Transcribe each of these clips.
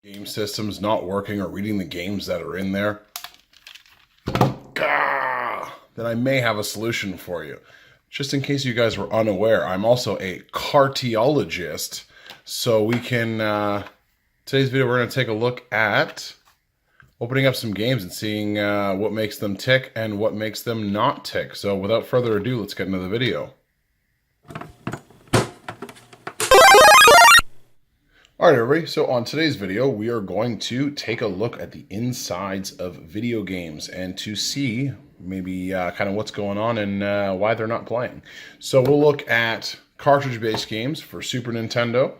game system's not working or reading the games that are in there, then I may have a solution for you. Just in case you guys were unaware, I'm also a cartiologist. So we can, today's video, we're going to take a look at opening up some games and seeing what makes them tick and what makes them not tick. So without further ado, let's get into the video. Alright everybody, so on today's video, we are going to take a look at the insides of video games and to see maybe kind of what's going on and why they're not playing. So we'll look at cartridge-based games for Super Nintendo,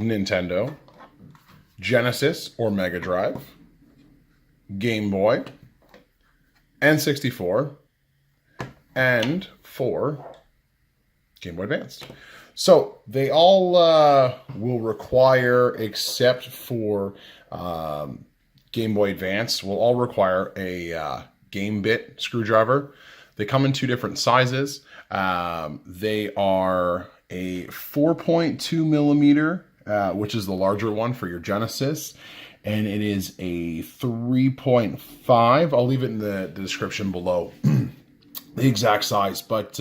Nintendo, Genesis or Mega Drive, Game Boy, N64, and for Game Boy Advance. So they all will require, except for Game Boy Advance, will all require a game bit screwdriver. They come in two different sizes. They are a 4.2 millimeter, which is the larger one for your Genesis, and it is a 3.5. I'll leave it in the description below, the exact size, but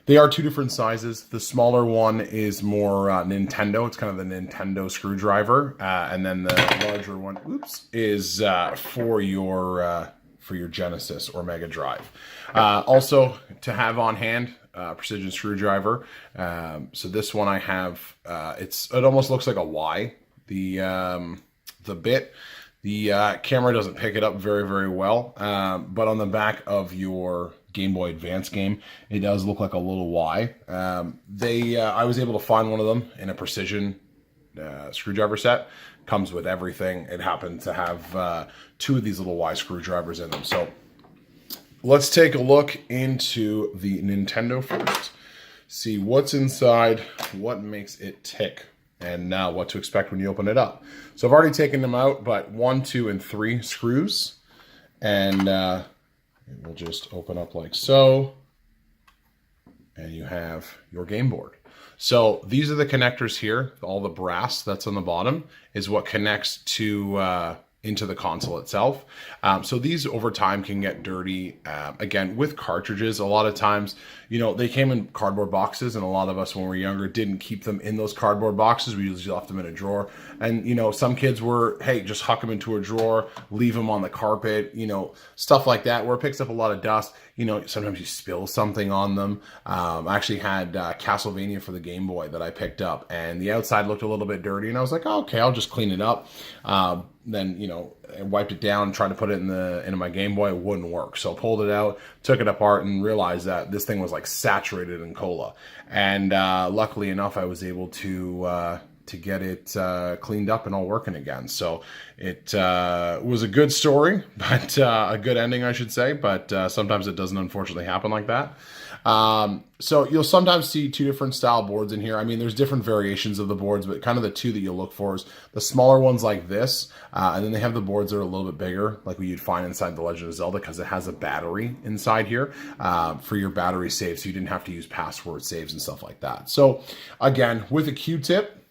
they are two different sizes. The smaller one is more Nintendo. It's kind of the Nintendo screwdriver. And then the larger one, is for your Genesis or Mega Drive. Also, to have on hand, precision screwdriver. So this one I have, it almost looks like a Y. The bit. The camera doesn't pick it up very, very well. But on the back of your Game Boy Advance game, it does look like a little Y. I was able to find one of them in a precision screwdriver set. Comes with everything. It happened to have two of these little Y screwdrivers in them. So let's take a look into the Nintendo first. See what's inside, what makes it tick, and what to expect when you open it up. So I've already taken them out, but 1, 2, and 3 screws. And we'll just open up like so. And you have your game board. So these are the connectors here. All the brass that's on the bottom is what connects to into the console itself. So these over time can get dirty. Again, with cartridges, a lot of times, you know, they came in cardboard boxes, and a lot of us when we were younger didn't keep them in those cardboard boxes. We usually left them in a drawer. And, you know, some kids were, hey, just huck them into a drawer, leave them on the carpet, you know, stuff like that, where it picks up a lot of dust. You know, sometimes you spill something on them. I actually had Castlevania for the Game Boy that I picked up, and the outside looked a little bit dirty, and I was like, oh, okay, I'll just clean it up. Then, you know, I wiped it down, tried to put it into my Game Boy. It wouldn't work. So I pulled it out, took it apart, and realized that this thing was like saturated in cola. And luckily enough, I was able to get it cleaned up and all working again. So it was a good story, but a good ending, I should say. But sometimes it doesn't unfortunately happen like that. So you'll sometimes see two different style boards in here. I mean, there's different variations of the boards, but kind of the two that you'll look for is the smaller ones like this. And then they have the boards that are a little bit bigger, like what you'd find inside The Legend of Zelda, because it has a battery inside here for your battery save. So you didn't have to use password saves and stuff like that. So again, with a Q-tip,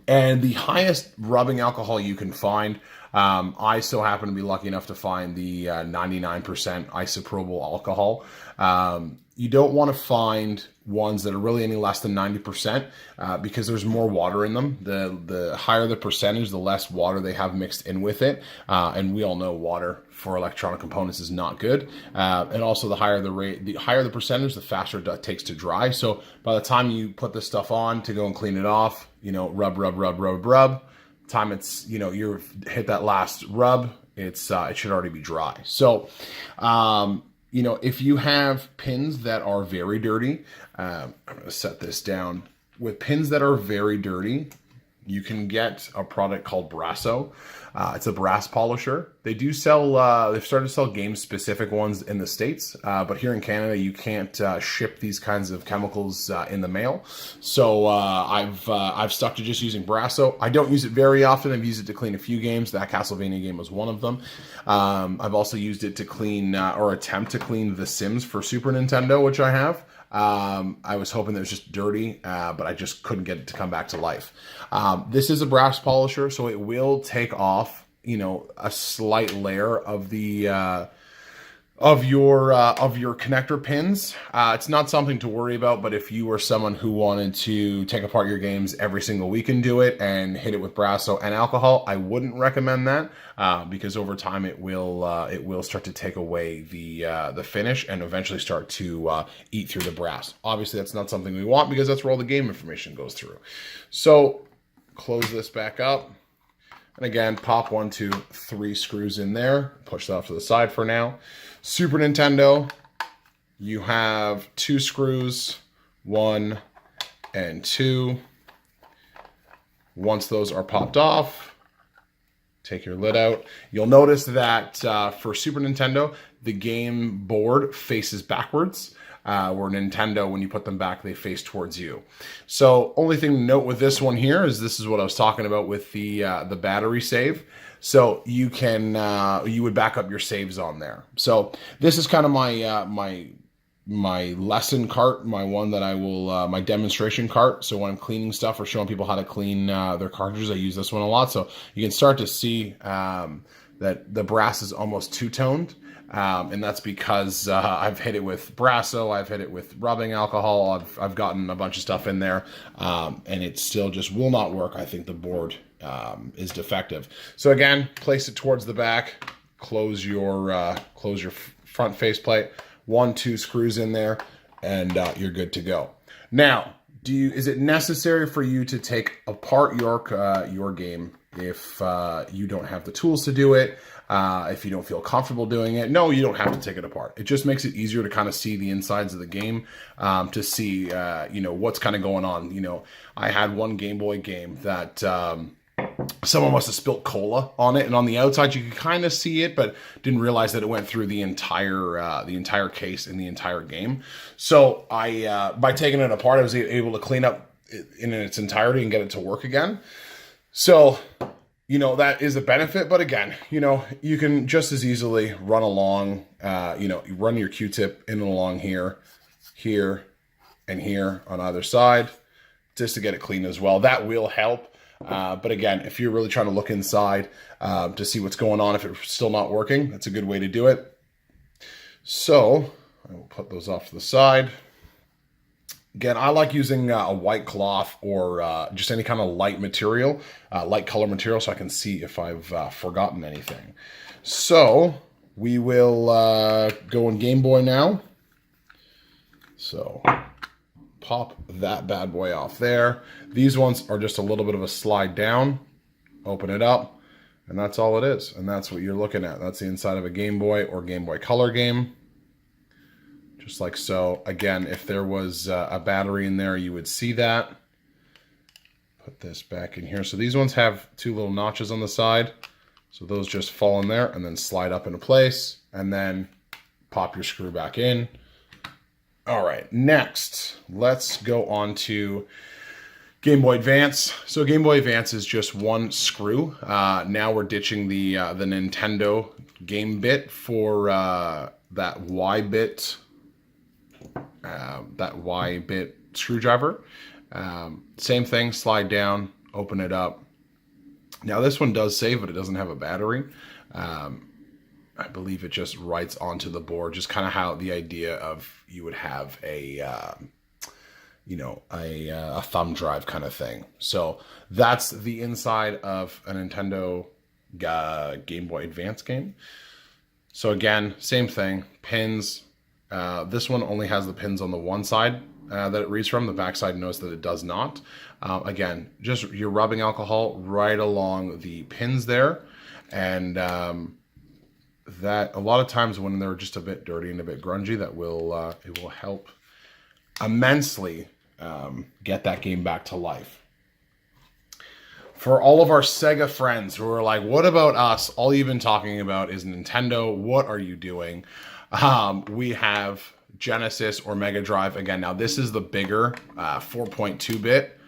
and the highest rubbing alcohol you can find, I so happen to be lucky enough to find the 99% isopropyl alcohol. You don't want to find ones that are really any less than 90% because there's more water in them. The higher the percentage, the less water they have mixed in with it. And we all know water for electronic components is not good. And also the higher the percentage, the faster it takes to dry. So by the time you put this stuff on to go and clean it off, you know, rub. Time it's, you know, you hit that last rub, it should already be dry. So, you know, if you have pins that are very dirty, I'm going to set this down. With pins that are very dirty, you can get a product called Brasso. It's a brass polisher. They do sell, they've started to sell game-specific ones in the States, but here in Canada, you can't ship these kinds of chemicals in the mail. So I've stuck to just using Brasso. I don't use it very often. I've used it to clean a few games. That Castlevania game was one of them. I've also used it to clean, or attempt to clean The Sims for Super Nintendo, which I have. I was hoping that it was just dirty, but I just couldn't get it to come back to life. This is a brass polisher, so it will take off, you know, a slight layer of the of your connector pins. It's not something to worry about, but if you were someone who wanted to take apart your games every single week and do it and hit it with Brasso and alcohol, I wouldn't recommend that because over time it will start to take away the finish and eventually start to eat through the brass. Obviously, that's not something we want because that's where all the game information goes through. So close this back up. And again, pop 1, 2, 3 screws in there. Push that off to the side for now. Super Nintendo, you have 2 screws, 1 and 2. Once those are popped off, take your lid out. You'll notice that for Super Nintendo, the game board faces backwards. Where Nintendo, when you put them back, they face towards you. So only thing to note with this one here is this is what I was talking about with the battery save. So you can you would back up your saves on there. So this is kind of my my lesson cart, my one that I will my demonstration cart. So when I'm cleaning stuff or showing people how to clean their cartridges, I use this one a lot. So you can start to see that the brass is almost two-toned. And that's because I've hit it with Brasso, I've hit it with rubbing alcohol, I've gotten a bunch of stuff in there, and it still just will not work. I think the board is defective. So again, place it towards the back, close your front faceplate, 1, 2 screws in there, and you're good to go. Now, is it necessary for you to take apart your game if you don't have the tools to do it? If you don't feel comfortable doing it, no, you don't have to take it apart. It just makes it easier to kind of see the insides of the game, to see, you know, what's kind of going on. You know, I had one Game Boy game that someone must have spilt cola on it, and on the outside you could kind of see it, but didn't realize that it went through the entire case and the entire game. So I, by taking it apart, I was able to clean up in its entirety and get it to work again. So, you know, that is a benefit, but again, you know, you can just as easily run along, you know, you run your Q-tip in and along here, here, and here on either side, just to get it clean as well. That will help. But again, if you're really trying to look inside to see what's going on, if it's still not working, that's a good way to do it. So I will put those off to the side. Again, I like using a white cloth or just any kind of light material, light color material, so I can see if I've forgotten anything. So we will go in Game Boy now. So pop that bad boy off there. These ones are just a little bit of a slide down, open it up, and that's all it is. And that's what you're looking at. That's the inside of a Game Boy or Game Boy Color game. Just like so. Again, if there was a battery in there, you would see that. Put this back in here. So these ones have 2 little notches on the side. So those just fall in there and then slide up into place. And then pop your screw back in. All right, next, let's go on to Game Boy Advance. So Game Boy Advance is just 1 screw. Now we're ditching the Nintendo game bit for that Y-bit screwdriver. Same thing, slide down, open it up. Now this one does save, but it doesn't have a battery. I believe it just writes onto the board, just kind of how the idea of you would have a, you know, a thumb drive kind of thing. So that's the inside of a Nintendo Game Boy Advance game. So again, same thing, pins. This one only has the pins on the one side that it reads from. The back side knows that it does not. Again, just you're rubbing alcohol right along the pins there. And that a lot of times when they're just a bit dirty and a bit grungy, that will it will help immensely get that game back to life. For all of our Sega friends who are like, what about us? All you've been talking about is Nintendo. What are you doing? We have Genesis or Mega Drive. Again, now this is the bigger 4.2-bit.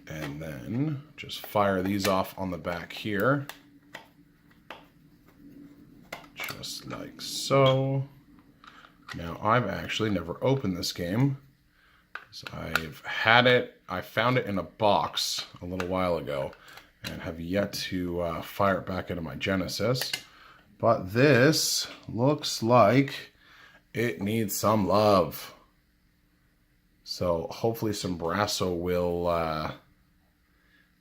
And then just fire these off on the back here. Just like so. Now, I've actually never opened this game. I've had it, I found it in a box a little while ago and have yet to fire it back into my Genesis. But this looks like it needs some love. So hopefully some Brasso will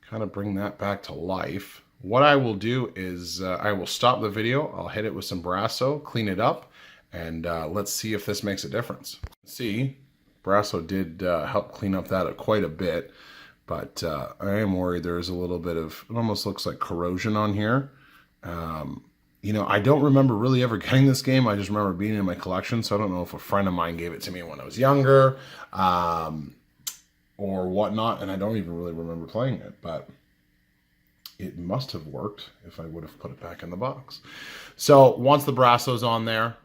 kind of bring that back to life. What I will do is I will stop the video. I'll hit it with some Brasso, clean it up, and let's see if this makes a difference. See, Brasso did help clean up that quite a bit, but I am worried there is a little bit of, it almost looks like corrosion on here. You know, I don't remember really ever getting this game. I just remember being in my collection, so I don't know if a friend of mine gave it to me when I was younger or whatnot, and I don't even really remember playing it, but it must have worked if I would have put it back in the box. So once the Brasso's on there,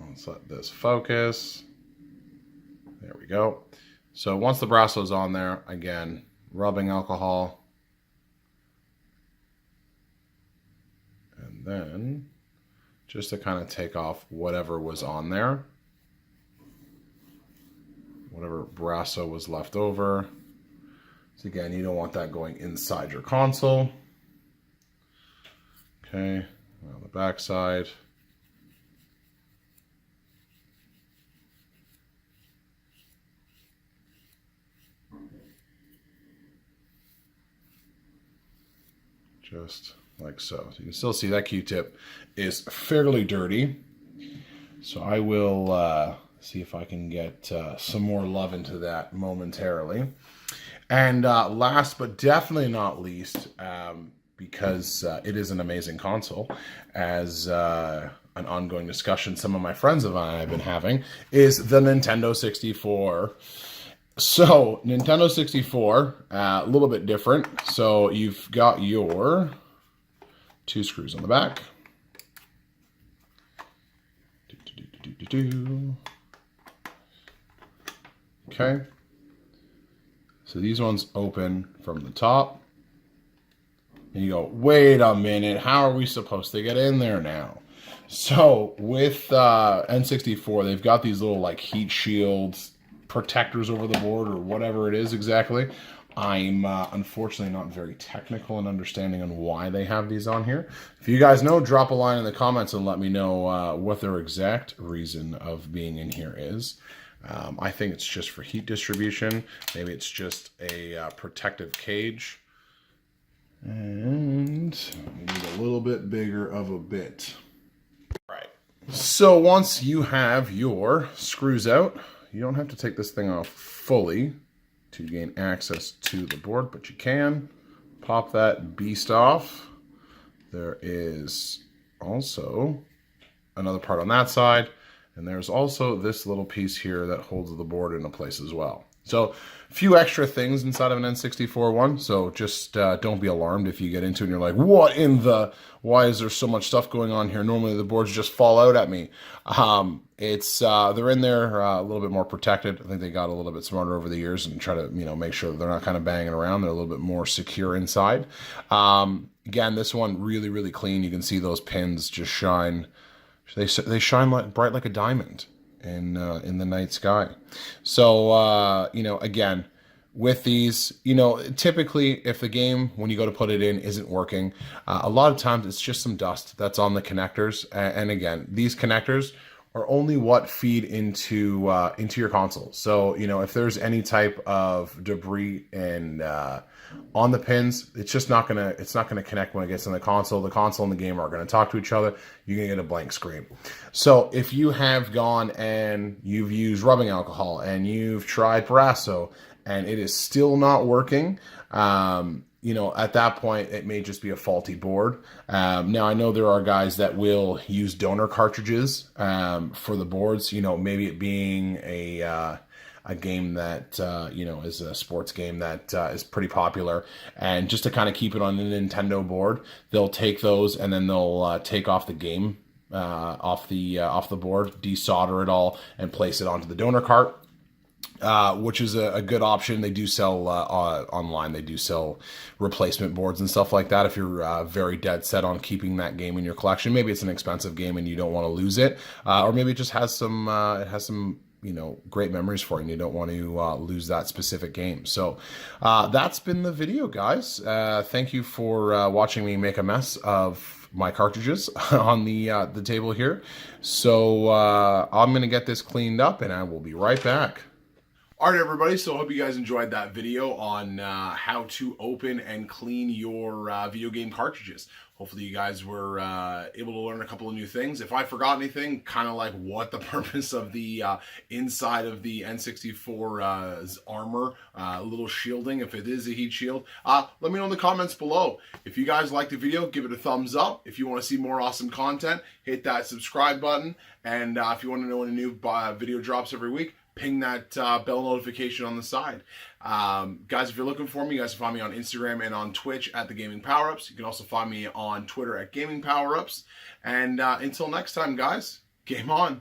let's let this focus. There we go. So once the Brasso's on there, again, rubbing alcohol. And then just to kind of take off whatever was on there. Whatever Brasso was left over. So again, you don't want that going inside your console. Okay, on the back side. Just like so. So you can still see that Q-tip is fairly dirty. So I will see if I can get some more love into that momentarily. And last but definitely not least, because it is an amazing console, as an ongoing discussion some of my friends and I have been having, is the Nintendo 64. So, Nintendo 64, a little bit different. So, you've got your 2 screws on the back. Okay. So, these ones open from the top. And you go, wait a minute, how are we supposed to get in there now? So, with N64, they've got these little, like, heat shields, protectors over the board, or whatever it is exactly. I'm unfortunately not very technical in understanding on why they have these on here. If you guys know, drop a line in the comments and let me know what their exact reason of being in here is. I think it's just for heat distribution. Maybe it's just a protective cage. And we need a little bit bigger of a bit. All right. So once you have your screws out, you don't have to take this thing off fully to gain access to the board, but you can pop that beast off. There is also another part on that side, and there's also this little piece here that holds the board into place as well. So a few extra things inside of an N64 one, so just don't be alarmed if you get into it and you're like, what in the, why is there so much stuff going on here? Normally the boards just fall out at me. They're in there a little bit more protected. I think they got a little bit smarter over the years and try to, you know, make sure that they're not kind of banging around. They're a little bit more secure inside. Again, this one really, really clean. You can see those pins just shine. They shine like, bright like a diamond in the night sky. So, you know, again, with these, you know, typically if the game, when you go to put it in, isn't working, a lot of times it's just some dust that's on the connectors. And again, these connectors are only what feed into your console. So, you know, if there's any type of debris and on the pins, it's just not gonna connect when it gets in the console. The console and the game are gonna talk to each other. You're gonna get a blank screen. So if you have gone and you've used rubbing alcohol and you've tried Brasso and it is still not working, you know, at that point, it may just be a faulty board. Now, I know there are guys that will use donor cartridges for the boards, you know, maybe it being a game that, you know, is a sports game that is pretty popular. And just to kind of keep it on the Nintendo board, they'll take those and then they'll take off the game off the board, desolder it all, and place it onto the donor cart. which is a good option. They do sell online. They do sell replacement boards and stuff like that. If you're very dead set on keeping that game in your collection, maybe it's an expensive game and you don't want to lose it, or maybe it just has some great memories for you and you don't want to lose that specific game. So that's been the video, guys. Thank you for watching me make a mess of my cartridges on the table here. So I'm gonna get this cleaned up and I will be right back. All right, everybody, so I hope you guys enjoyed that video on how to open and clean your video game cartridges. Hopefully you guys were able to learn a couple of new things. If I forgot anything, kind of like what the purpose of the inside of the N64's armor, a little shielding, if it is a heat shield, let me know in the comments below. If you guys liked the video, give it a thumbs up. If you want to see more awesome content, hit that subscribe button. And if you want to know when a new video drops every week, ping that bell notification on the side. Guys, if you're looking for me, you guys can find me on Instagram and on Twitch at the Gaming Powerups. You can also find me on Twitter at Gaming Powerups. And until next time, guys, game on.